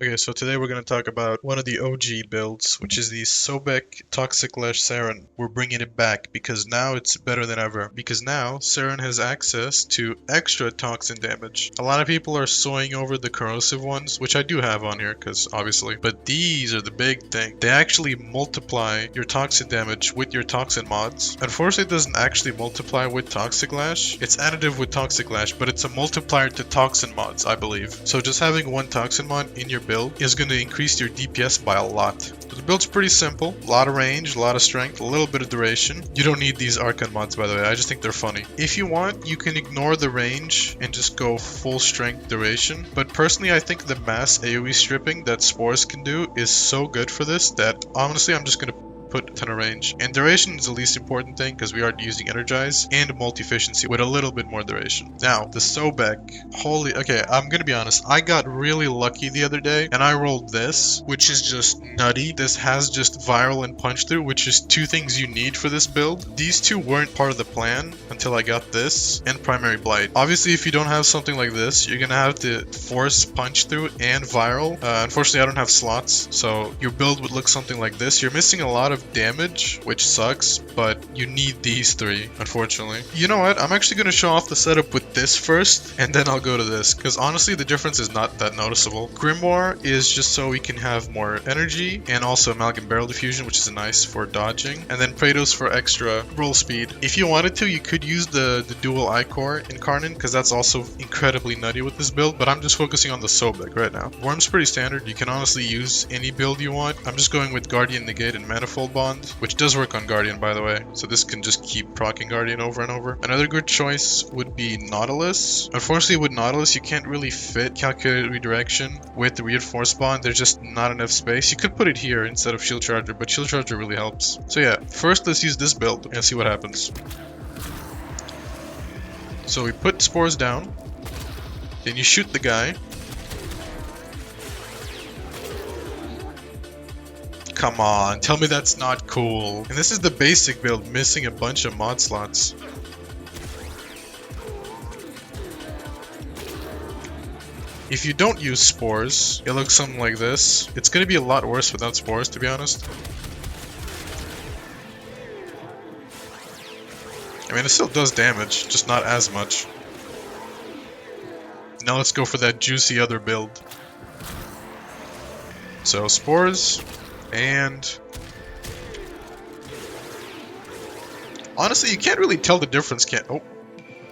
Okay, so today we're going to talk about one of the OG builds, which is the Sobek Toxic Lash Saryn. We're bringing it back because now it's better than ever. Because now Saryn has access to extra toxin damage. A lot of people are soying over the corrosive ones, which I do have on here because obviously. But these are the big thing. They actually multiply your toxin damage with your toxin mods. Unfortunately, it doesn't actually multiply with Toxic Lash. It's additive with Toxic Lash, but it's a multiplier to toxin mods, I believe. So just having one toxin mod in your build is going to increase your DPS by a lot. So the build's pretty simple. A lot of range, a lot of strength, a little bit of duration. You don't need these Archon mods, by the way. I just think they're funny. If you want, you can ignore the range and just go full strength duration. But personally, I think the mass AoE stripping that Spores can do is so good for this that honestly, I'm just going to put a ton of range. And duration is the least important thing because we are using Energize and multi-efficiency with a little bit more duration. Now, the Sobek, okay, I'm gonna be honest, I got really lucky the other day and I rolled this, which is just nutty. This has just viral and punch through, which is two things you need for this build. These two weren't part of the plan until I got this and primary blight. Obviously, if you don't have something like this, you're gonna have to force punch through and viral. Unfortunately, I don't have slots, so your build would look something like this. You're missing a lot of damage, which sucks, but you need these three, unfortunately. You know what? I'm actually going to show off the setup with this first, and then I'll go to this, because honestly, the difference is not that noticeable. Grimoire is just so we can have more energy, and also Amalgam Barrel Diffusion, which is nice for dodging, and then Praetos for extra roll speed. If you wanted to, you could use the dual Ichor Incarnate, because that's also incredibly nutty with this build, but I'm just focusing on the Sobek right now. Worm's pretty standard. You can honestly use any build you want. I'm just going with Guardian Negate and Manifold Bond, which does work on Guardian, by the way, so this can just keep proccing Guardian over and over. Another good choice would be Nautilus. Unfortunately, with Nautilus, you can't really fit Calculated Redirection with the Reinforced Bond. There's just not enough space. You could put it here instead of Shield Charger, but Shield Charger really helps. So yeah, first let's use this build and see what happens. So we put Spores down, then you shoot the guy. Come on, tell me that's not cool. And this is the basic build, missing a bunch of mod slots. If you don't use Spores, it looks something like this. It's gonna be a lot worse without Spores, to be honest. I mean, it still does damage, just not as much. Now let's go for that juicy other build. So, Spores. And honestly, you can't really tell the difference, and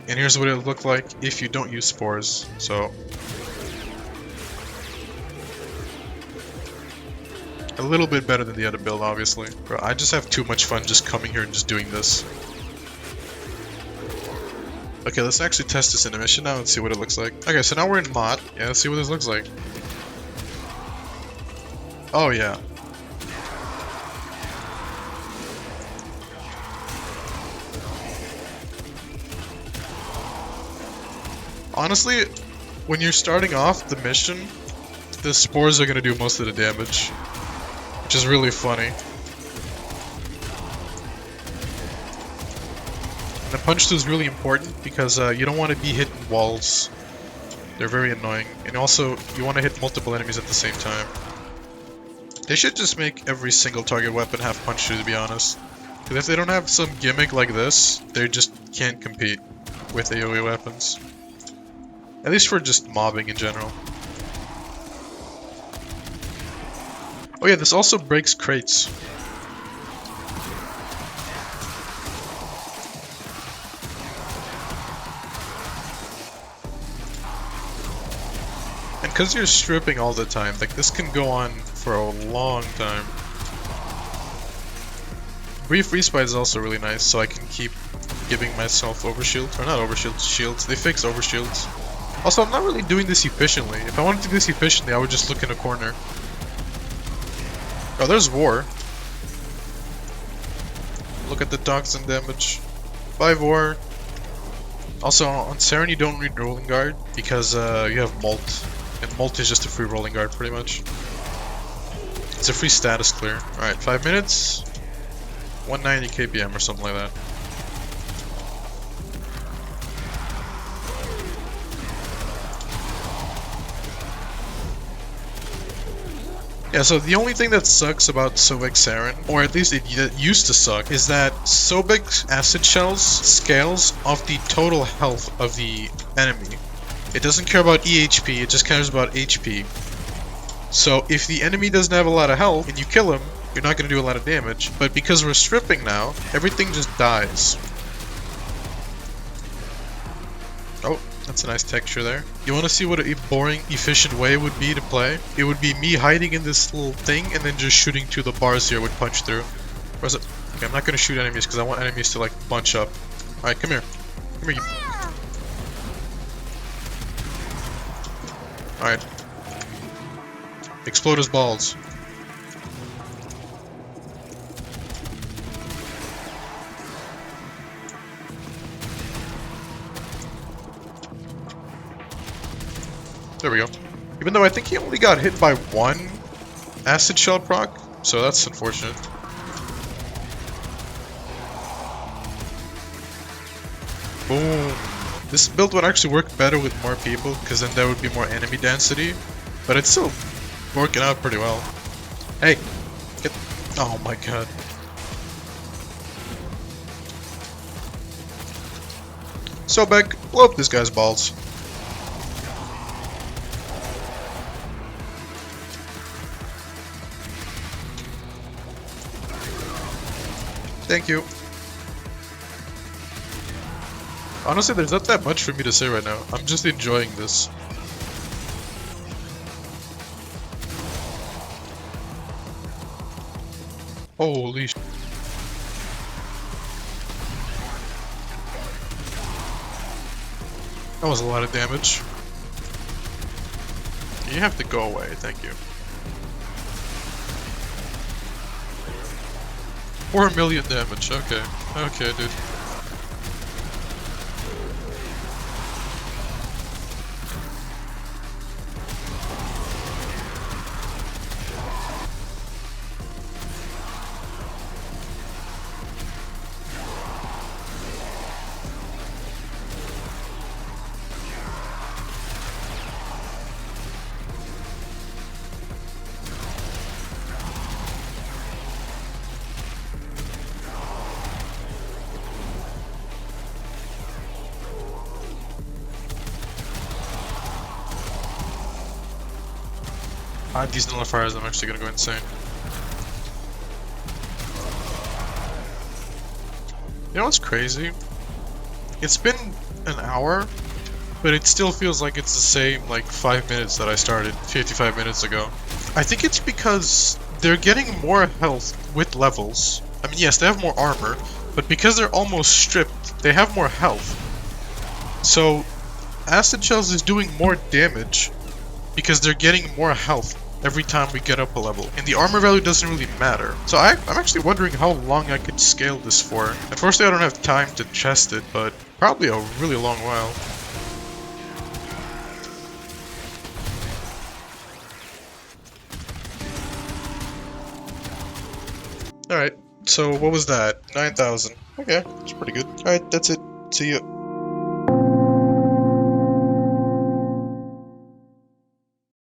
here's what it would look like if you don't use Spores. So a little bit better than the other build, obviously. Bro, I just have too much fun just coming here and just doing this. Okay, let's actually test this in a mission now and see what it looks like. Okay, so now we're in mod. Yeah, let's see what this looks like. Oh yeah. Honestly, when you're starting off the mission, the Spores are going to do most of the damage, which is really funny. And the punch through is really important because you don't want to be hitting walls. They're very annoying. And also, you want to hit multiple enemies at the same time. They should just make every single target weapon have punch through, to be honest. Because if they don't have some gimmick like this, they just can't compete with AoE weapons. At least for just mobbing in general. Oh yeah, this also breaks crates. And because you're stripping all the time, like this can go on for a long time. Brief Respite is also really nice, so I can keep giving myself overshield. Or not overshield, shields. They fix overshields. Also, I'm not really doing this efficiently. If I wanted to do this efficiently, I would just look in a corner. Oh, there's War. Look at the toxin damage. Bye, War. Also, on Saryn, you don't need Rolling Guard because you have Molt. And Molt is just a free Rolling Guard, pretty much. It's a free status clear. Alright, 5 minutes. 190 KPM or something like that. Yeah, so the only thing that sucks about Sobek Saryn, or at least it used to suck, is that Sobek's acid shells scales off the total health of the enemy. It doesn't care about EHP, it just cares about HP. So if the enemy doesn't have a lot of health and you kill him, you're not going to do a lot of damage. But because we're stripping now, everything just dies. Oh, that's a nice texture there. You want to see what a boring, efficient way would be to play? It would be me hiding in this little thing and then just shooting through the bars here would punch through. Where's it? Okay, I'm not going to shoot enemies because I want enemies to like bunch up. Alright, come here. Come here, you. Alright. Explode his balls. There we go. Even though I think he only got hit by one acid shell proc, so that's unfortunate. Boom. This build would actually work better with more people, because then there would be more enemy density, but it's still working out pretty well. Hey! Get... Oh my god. Sobek, blow up this guy's balls. Thank you. Honestly, there's not that much for me to say right now. I'm just enjoying this. Holy sh... That was a lot of damage. You have to go away, thank you. 4 million damage, okay. Okay, dude. These nullifiers, I'm actually gonna go insane. You know what's crazy? It's been an hour, but it still feels like it's the same, like, 5 minutes that I started 55 minutes ago. I think it's because they're getting more health with levels. I mean, yes, they have more armor, but because they're almost stripped, they have more health. So, Acid Shells is doing more damage because they're getting more health every time we get up a level. And the armor value doesn't really matter. So I'm actually wondering how long I could scale this for. Unfortunately, I don't have time to test it, but probably a really long while. Alright, so what was that? 9,000. Okay, that's pretty good. Alright, that's it. See ya.